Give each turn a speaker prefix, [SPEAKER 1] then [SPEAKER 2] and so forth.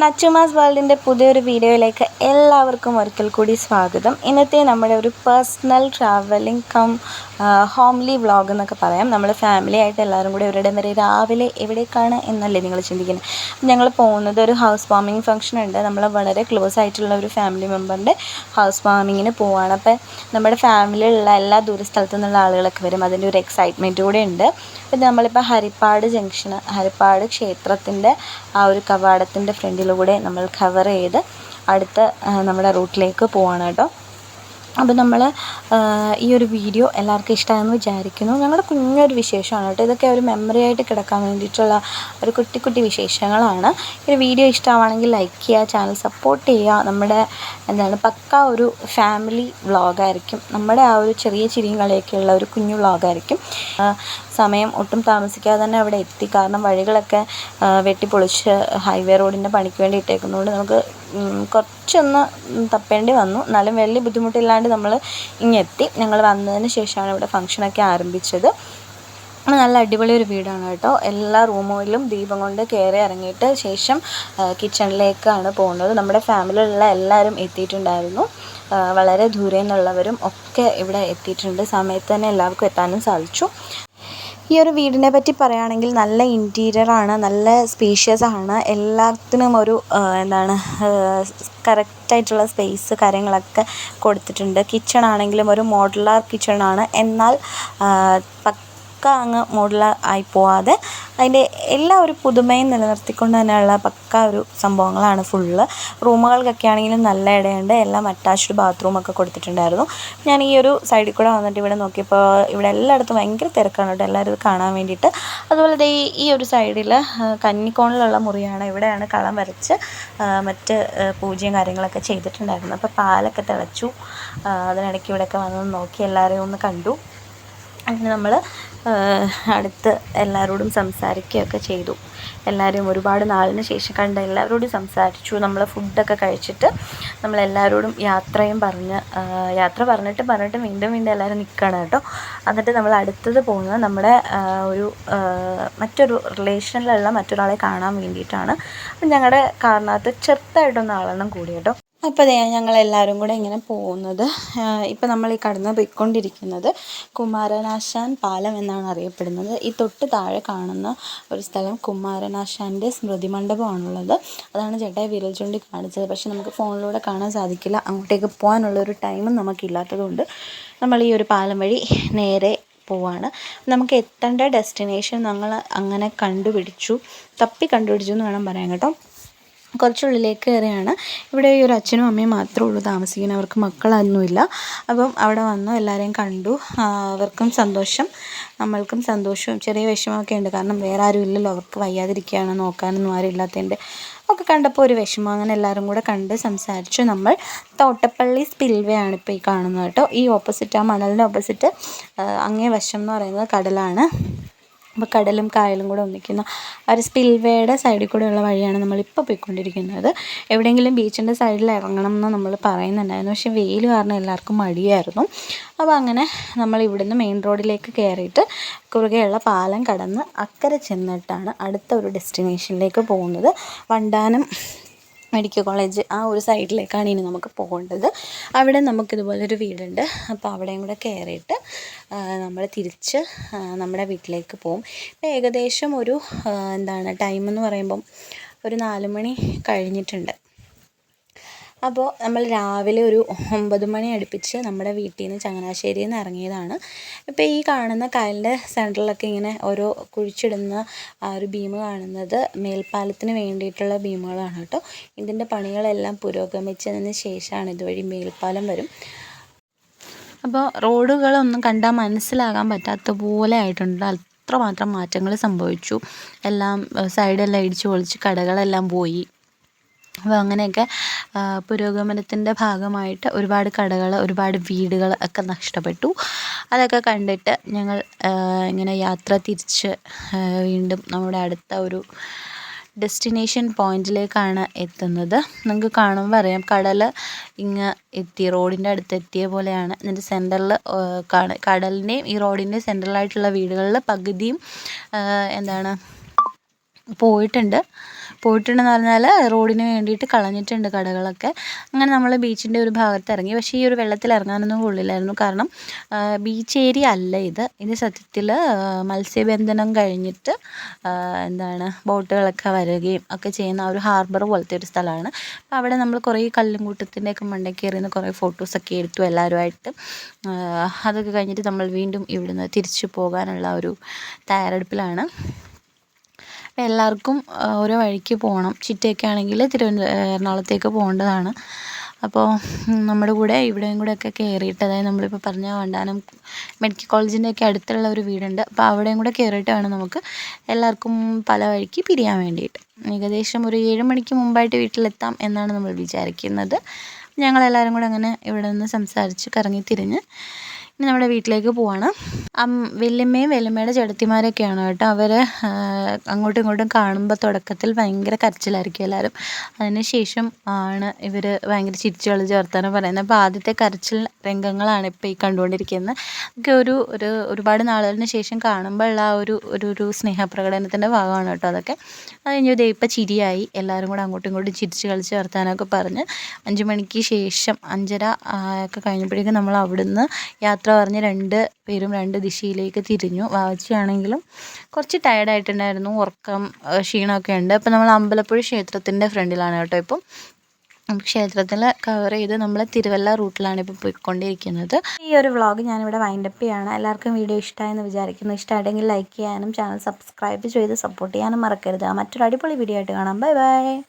[SPEAKER 1] നച്ചുമാസ് വേൾഡിൻ്റെ പുതിയൊരു വീഡിയോയിലേക്ക് എല്ലാവർക്കും ഒരിക്കൽ കൂടി സ്വാഗതം. ഇന്നത്തെ നമ്മുടെ ഒരു personal travelling cum homely vlog എന്നൊക്കെ പറയാം. നമ്മൾ ഫാമിലി ആയിട്ട് എല്ലാവരും കൂടി ഇവരുടെ വരെ രാവിലെ എവിടേക്കാണ് എന്നല്ലേ നിങ്ങൾ ചിന്തിക്കുന്നത്. ഞങ്ങൾ പോകുന്നത് ഒരു ഹൗസ് വാമിങ് ഫംഗ്ഷൻ ഉണ്ട്. നമ്മൾ വളരെ ക്ലോസ് ആയിട്ടുള്ള ഒരു ഫാമിലി മെമ്പറിൻ്റെ ഹൗസ് വാമിങ്ങിന് പോവുകയാണ്. അപ്പോൾ നമ്മുടെ ഫാമിലിയിലുള്ള എല്ലാ ദൂരസ്ഥലത്തു നിന്നുള്ള ആളുകളൊക്കെ വരും. അതിൻ്റെ ഒരു എക്സൈറ്റ്മെൻറ്റ് കൂടെ ഉണ്ട്. പിന്നെ നമ്മളിപ്പോൾ ഹരിപ്പാട് ജംഗ്ഷന്, ഹരിപ്പാട് ക്ഷേത്രത്തിൻ്റെ ആ ഒരു കവാടത്തിൻ്റെ ഫ്രണ്ടിലൂടെ നമ്മൾ കവർ ചെയ്ത് അടുത്ത നമ്മുടെ റൂട്ടിലേക്ക് പോവാണ് കേട്ടോ. അപ്പോൾ നമ്മൾ ഈ ഒരു വീഡിയോ എല്ലാവർക്കും ഇഷ്ടമായെന്ന് വിചാരിക്കുന്നു. ഞങ്ങളുടെ കുഞ്ഞൊരു വിശേഷമാണ് കേട്ടോ. ഇതൊക്കെ ഒരു മെമ്മറി ആയിട്ട് കിടക്കാൻ വേണ്ടിയിട്ടുള്ള ഒരു കുട്ടി കുട്ടി ഈ വീഡിയോ ഇഷ്ടമാണെങ്കിൽ ലൈക്ക് ചെയ്യുക, ചാനൽ സപ്പോർട്ട് ചെയ്യുക. നമ്മുടെ പക്ക ഒരു ഫാമിലി വ്ളോഗായിരിക്കും. നമ്മുടെ ആ ഒരു ചെറിയ ചിരിയും കളിയൊക്കെയുള്ള ഒരു കുഞ്ഞു വ്ളോഗായിരിക്കും. സമയം ഒട്ടും താമസിക്കാതെ തന്നെ അവിടെ എത്തി. കാരണം വഴികളൊക്കെ വെട്ടിപ്പൊളിച്ച് ഹൈവേ റോഡിൻ്റെ പണിക്ക് വേണ്ടി ഇട്ടേക്കുന്നതുകൊണ്ട് നമുക്ക് കുറച്ചൊന്ന് തപ്പേണ്ടി വന്നു. എന്നാലും വലിയ ബുദ്ധിമുട്ടില്ലാണ്ട് നമ്മൾ ഇങ്ങെത്തി. ഞങ്ങൾ വന്നതിന് ശേഷമാണ് ഇവിടെ ഫംഗ്ഷനൊക്കെ ആരംഭിച്ചത്. നല്ല അടിപൊളി ഒരു വീടാണ് കേട്ടോ. എല്ലാ റൂമുകളിലും ദീപം കൊണ്ട് കയറി ഇറങ്ങിയിട്ട് ശേഷം കിച്ചണിലേക്കാണ് പോകുന്നത്. നമ്മുടെ ഫാമിലിയിലുള്ള എല്ലാവരും എത്തിയിട്ടുണ്ടായിരുന്നു. വളരെ ദൂരെ നിന്നുള്ളവരും ഒക്കെ ഇവിടെ എത്തിയിട്ടുണ്ട്. സമയത്ത് തന്നെ എല്ലാവർക്കും എത്താനും സാധിച്ചു. ഈ ഒരു വീടിനെ പറ്റി പറയുകയാണെങ്കിൽ നല്ല ഇൻറ്റീരിയറാണ്, നല്ല സ്പേഷ്യസ് ആണ്. എല്ലാത്തിനും ഒരു കറക്റ്റായിട്ടുള്ള സ്പേസ് കാര്യങ്ങളൊക്കെ കൊടുത്തിട്ടുണ്ട്. കിച്ചൺ ആണെങ്കിലും ഒരു മോഡുലാർ കിച്ചണാണ്. എന്നാൽ അങ്ങ് മോഡുലാർ ആയി പോവാതെ അതിൻ്റെ എല്ലാ ഒരു പുതുമയും നിലനിർത്തിക്കൊണ്ട് തന്നെയുള്ള പക്ക ഒരു സംഭവങ്ങളാണ് ഫുള്ള്. റൂമുകൾക്കൊക്കെ ആണെങ്കിലും നല്ല ഇടയുണ്ട്. എല്ലാം അറ്റാച്ച്ഡ് ബാത്റൂമൊക്കെ കൊടുത്തിട്ടുണ്ടായിരുന്നു. ഞാൻ ഈ ഒരു സൈഡിൽ കൂടെ വന്നിട്ട് ഇവിടെ നോക്കിയപ്പോൾ ഇവിടെ എല്ലായിടത്തും ഭയങ്കര തിരക്കാണ് കേട്ടോ, എല്ലാവരും ഇത് കാണാൻ വേണ്ടിയിട്ട്. അതുപോലെ ഈ ഒരു സൈഡിൽ കന്നിക്കോണിലുള്ള മുറിയാണ്. ഇവിടെയാണ് കളം വരച്ച് മറ്റ് പൂജയും കാര്യങ്ങളൊക്കെ ചെയ്തിട്ടുണ്ടായിരുന്നു. അപ്പോൾ പാലൊക്കെ തിളച്ചു. അതിനിടയ്ക്ക് ഇവിടെയൊക്കെ വന്ന് നോക്കി എല്ലാവരെയും ഒന്ന് കണ്ടു. അങ്ങനെ നമ്മൾ അടുത്ത് എല്ലാവരോടും സംസാരിക്കുകയൊക്കെ ചെയ്തു. എല്ലാവരും ഒരുപാട് നാളിന് ശേഷം കണ്ട എല്ലാവരോടും സംസാരിച്ചു. നമ്മൾ ഫുഡൊക്കെ കഴിച്ചിട്ട് നമ്മളെല്ലാവരോടും യാത്രയും പറഞ്ഞിട്ട് വീണ്ടും എല്ലാവരും നിൽക്കണം കേട്ടോ. എന്നിട്ട് നമ്മൾ അടുത്തത് പോകുന്നത് നമ്മുടെ മറ്റൊരു റിലേഷനിലുള്ള മറ്റൊരാളെ കാണാൻ വേണ്ടിയിട്ടാണ്. അപ്പം ഞങ്ങളുടെ കാറിനകത്ത് ചെറുതായിട്ടൊന്ന് ആളെണ്ണം കൂടി കേട്ടോ. അപ്പോൾ ഞങ്ങളെല്ലാവരും കൂടെ ഇങ്ങനെ പോകുന്നത്, ഇപ്പോൾ നമ്മൾ ഈ കടന്ന് പോയിക്കൊണ്ടിരിക്കുന്നത് കുമാരനാശാൻ പാലം എന്നാണ് അറിയപ്പെടുന്നത്. ഈ തൊട്ട് താഴെ കാണുന്ന ഒരു സ്ഥലം കുമാരനാശാൻ്റെ സ്മൃതി മണ്ഡപമാണുള്ളത്. അതാണ് ചേട്ടായി വിരൽ ചൂണ്ടി കാണിച്ചത്. പക്ഷെ നമുക്ക് ഫോണിലൂടെ കാണാൻ സാധിക്കില്ല. അങ്ങോട്ടേക്ക് പോകാനുള്ളൊരു ടൈമും നമുക്കില്ലാത്തതുകൊണ്ട് നമ്മൾ ഈ ഒരു പാലം വഴി നേരെ പോവാണ്. നമുക്ക് എത്തേണ്ട ഡെസ്റ്റിനേഷൻ ഞങ്ങൾ അങ്ങനെ തപ്പി കണ്ടുപിടിച്ചു എന്ന് വേണം പറയാൻ കേട്ടോ. കുറച്ചുള്ളിലേക്ക് കയറിയാണ്. ഇവിടെ ഈ ഒരു അച്ഛനും അമ്മയും മാത്രമേ ഉള്ളൂ താമസിക്കുന്നത്. അവർക്ക് മക്കളൊന്നുമില്ല. അപ്പം അവിടെ വന്നു, എല്ലാവരെയും കണ്ടു. അവർക്കും സന്തോഷം, നമ്മൾക്കും സന്തോഷവും ചെറിയ വിഷമമൊക്കെ ഉണ്ട്. കാരണം വേറെ ആരും ഇല്ലല്ലോ, അവർക്ക് വയ്യാതിരിക്കുകയാണ്, നോക്കാനൊന്നും ആരും ഇല്ലാത്തതിൻ്റെ ഒക്കെ കണ്ടപ്പോൾ ഒരു വിഷമം. അങ്ങനെ എല്ലാവരും കൂടെ കണ്ട് സംസാരിച്ചു. നമ്മൾ തോട്ടപ്പള്ളി സ്പിൽവേ ആണ് ഇപ്പോൾ ഈ കാണുന്നത് കേട്ടോ. ഈ ഓപ്പോസിറ്റ്, ആ മണലിൻ്റെ ഓപ്പോസിറ്റ് അങ്ങേ വശം എന്ന് പറയുന്നത് കടലാണ്. അപ്പോൾ കടലും കായലും കൂടെ ഒന്നിക്കുന്ന ഒരു സ്പിൽവേയുടെ സൈഡിൽ കൂടെയുള്ള വഴിയാണ് നമ്മളിപ്പോൾ പോയിക്കൊണ്ടിരിക്കുന്നത്. എവിടെയെങ്കിലും ബീച്ചിൻ്റെ സൈഡിൽ ഇറങ്ങണം എന്ന് നമ്മൾ പറയുന്നുണ്ടായിരുന്നു. പക്ഷേ വെയിൽ കാരണം എല്ലാവർക്കും മടിയായിരുന്നു. അപ്പോൾ അങ്ങനെ നമ്മൾ ഇവിടുന്ന് മെയിൻ റോഡിലേക്ക് കയറിയിട്ട് കുറുകെയുള്ള പാലം കടന്ന് അക്കരെ ചെന്നിട്ടാണ് അടുത്ത ഒരു ഡെസ്റ്റിനേഷനിലേക്ക് പോകുന്നത്. വണ്ടാനം മെഡിക്കൽ കോളേജ് ആ ഒരു സൈഡിലേക്കാണ് ഇനി നമുക്ക് പോകേണ്ടത്. അവിടെ നമുക്കിതുപോലൊരു വീടുണ്ട്. അപ്പോൾ അവിടെയും കൂടെ കയറിയിട്ട് നമ്മൾ തിരിച്ച് നമ്മുടെ വീട്ടിലേക്ക് പോകും. ഇപ്പോൾ ഏകദേശം ഒരു ടൈം എന്ന് പറയുമ്പം ഒരു 4 മണി കഴിഞ്ഞിട്ടുണ്ട്. അപ്പോൾ നമ്മൾ രാവിലെ ഒരു 9 മണി അടുപ്പിച്ച് നമ്മുടെ വീട്ടിൽ നിന്ന് ചങ്ങനാശ്ശേരിയിൽ നിന്ന് ഇറങ്ങിയതാണ്. ഇപ്പോൾ ഈ കാണുന്ന കായലിൻ്റെ സെൻറ്ററിലൊക്കെ ഇങ്ങനെ ഓരോ കുഴിച്ചിടുന്ന ആ ഒരു ബീം കാണുന്നത് മേൽപ്പാലത്തിന് വേണ്ടിയിട്ടുള്ള ബീമുകളാണ് കേട്ടോ. ഇതിൻ്റെ പണികളെല്ലാം പുരോഗമിച്ചതിന് ശേഷമാണ് ഇതുവഴി മേൽപ്പാലം വരും. അപ്പോൾ റോഡുകളൊന്നും കണ്ടാൽ മനസ്സിലാകാൻ പറ്റാത്ത പോലെ ആയിട്ടുണ്ട്. അത്രമാത്രം മാറ്റങ്ങൾ സംഭവിച്ചു. എല്ലാം സൈഡെല്ലാം ഇടിച്ചു പൊളിച്ച് കടകളെല്ലാം പോയി. അപ്പോൾ അങ്ങനെയൊക്കെ പുരോഗമനത്തിൻ്റെ ഭാഗമായിട്ട് ഒരുപാട് കടകൾ, ഒരുപാട് വീടുകൾ ഒക്കെ നഷ്ടപ്പെട്ടു. അതൊക്കെ കണ്ടിട്ട് ഞങ്ങൾ ഇങ്ങനെ യാത്ര തിരിച്ച് വീണ്ടും നമ്മുടെ അടുത്ത ഒരു ഡെസ്റ്റിനേഷൻ പോയിൻറ്റിലേക്കാണ് എത്തുന്നത്. നിങ്ങൾക്ക് കാണുമ്പോൾ അറിയാം, കടൽ ഇങ്ങ് എത്തി, റോഡിൻ്റെ അടുത്ത് എത്തിയ പോലെയാണ്. ഇതിൻ്റെ സെൻറ്ററിൽ കടലിൻ്റെയും ഈ റോഡിൻ്റെ സെൻറ്ററിലായിട്ടുള്ള വീടുകളിൽ പകുതിയും പോയിട്ടുണ്ട്. പോയിട്ടുണ്ടെന്ന് പറഞ്ഞാൽ റോഡിന് വേണ്ടിയിട്ട് കളഞ്ഞിട്ടുണ്ട് കടകളൊക്കെ. അങ്ങനെ നമ്മൾ ബീച്ചിൻ്റെ ഒരു ഭാഗത്ത് ഇറങ്ങി. പക്ഷേ ഈ ഒരു വെള്ളത്തിൽ ഇറങ്ങാനൊന്നും കൊള്ളില്ലായിരുന്നു. കാരണം ബീച്ച് ഏരിയ അല്ല ഇത് സത്യത്തിൽ മത്സ്യബന്ധനം കഴിഞ്ഞിട്ട് ബോട്ടുകളൊക്കെ വരികയും ഒക്കെ ചെയ്യുന്ന ഒരു ഹാർബർ പോലത്തെ ഒരു സ്ഥലമാണ്. അപ്പോൾ അവിടെ നമ്മൾ കുറേ കല്ലും കൂട്ടത്തിൻ്റെയൊക്കെ മണ്ടയ്ക്ക് കയറിയിരുന്ന് കുറേ ഫോട്ടോസൊക്കെ എടുത്തു എല്ലാവരുമായിട്ട്. അതൊക്കെ കഴിഞ്ഞിട്ട് നമ്മൾ വീണ്ടും ഇവിടുന്ന് തിരിച്ചു പോകാനുള്ള ഒരു തയ്യാറെടുപ്പിലാണ്. അപ്പോൾ എല്ലാവർക്കും ഓരോ വഴിക്ക് പോകണം. ചിറ്റയൊക്കെ ആണെങ്കിൽ എറണാകുളത്തേക്ക് പോകേണ്ടതാണ്. അപ്പോൾ നമ്മുടെ കൂടെ ഇവിടെയും കൂടെയൊക്കെ കയറിയിട്ട്, അതായത് നമ്മളിപ്പോൾ പറഞ്ഞ വണ്ടാനം മെഡിക്കൽ കോളേജിൻ്റെയൊക്കെ അടുത്തുള്ള ഒരു വീടുണ്ട്. അപ്പോൾ അവിടെയും കൂടെ കയറിയിട്ട് വേണം നമുക്ക് എല്ലാവർക്കും പല വഴിക്ക് പിരിയാൻ വേണ്ടിയിട്ട്. ഏകദേശം ഒരു 7 മണിക്ക് മുമ്പായിട്ട് വീട്ടിലെത്താം എന്നാണ് നമ്മൾ വിചാരിക്കുന്നത്. ഞങ്ങളെല്ലാവരും കൂടെ അങ്ങനെ ഇവിടെ നിന്ന് സംസാരിച്ച് കറങ്ങി തിരിഞ്ഞ് ഇനി നമ്മുടെ വീട്ടിലേക്ക് പോവാണ്. വല്യമ്മയും വല്യമ്മയുടെ ചേട്ടത്തിമാരൊക്കെയാണ് കേട്ടോ. അവർ അങ്ങോട്ടും ഇങ്ങോട്ടും കാണുമ്പോൾ തുടക്കത്തിൽ ഭയങ്കര കരച്ചിലായിരിക്കും എല്ലാവരും. അതിന് ശേഷം ആണ് ഇവർ ഭയങ്കര ചിരിച്ച് കളിച്ച് വർത്താനം പറയുന്നത്. അപ്പോൾ ആദ്യത്തെ കരച്ചിൽ രംഗങ്ങളാണ് ഇപ്പോൾ ഈ കണ്ടുകൊണ്ടിരിക്കുന്നത്. ഒക്കെ ഒരുപാട് നാളുകളിന് ശേഷം കാണുമ്പോഴുള്ള ആ ഒരു സ്നേഹപ്രകടനത്തിൻ്റെ ഭാഗമാണ് കേട്ടോ അതൊക്കെ. അത് കഴിഞ്ഞ് ദേ ഇപ്പോൾ ചിരിയായി. എല്ലാവരും കൂടെ അങ്ങോട്ടും ഇങ്ങോട്ടും ചിരിച്ച് കളിച്ച് വർത്താനമൊക്കെ പറഞ്ഞ് 5 മണിക്ക് ശേഷം 5:30 ഒക്കെ കഴിഞ്ഞപ്പോഴേക്കും നമ്മൾ അവിടുന്ന് യാത്ര പറഞ്ഞ് 2 പേരും 2 ദിശയിലേക്ക് തിരിഞ്ഞു. വാവച്ചിയാണെങ്കിലും കുറച്ച് ടയേർഡായിട്ടുണ്ടായിരുന്നു. ഉറക്കം ക്ഷീണമൊക്കെ ഉണ്ട്. അപ്പോൾ നമ്മൾ അമ്പലപ്പുഴ ക്ഷേത്രത്തിൻ്റെ ഫ്രണ്ടിലാണ് കേട്ടോ. ഇപ്പം ക്ഷേത്രത്തിൽ കവർ ചെയ്ത് നമ്മൾ തിരുവല്ല റൂട്ടിലാണ് ഇപ്പോൾ പോയിക്കൊണ്ടിരിക്കുന്നത്. ഈ ഒരു വ്ളോഗ് ഞാനിവിടെ വൈൻഡപ്പ് ചെയ്യാണ്. എല്ലാവർക്കും വീഡിയോ ഇഷ്ടമായെന്ന് വിചാരിക്കുന്നു. ഇഷ്ടമായിട്ടെങ്കിൽ ലൈക്ക് ചെയ്യാനും ചാനൽ സബ്സ്ക്രൈബ് ചെയ്ത് സപ്പോർട്ട് ചെയ്യാനും മറക്കരുത്. മറ്റൊരു അടിപൊളി വീഡിയോ ആയിട്ട് കാണാം. Bye bye.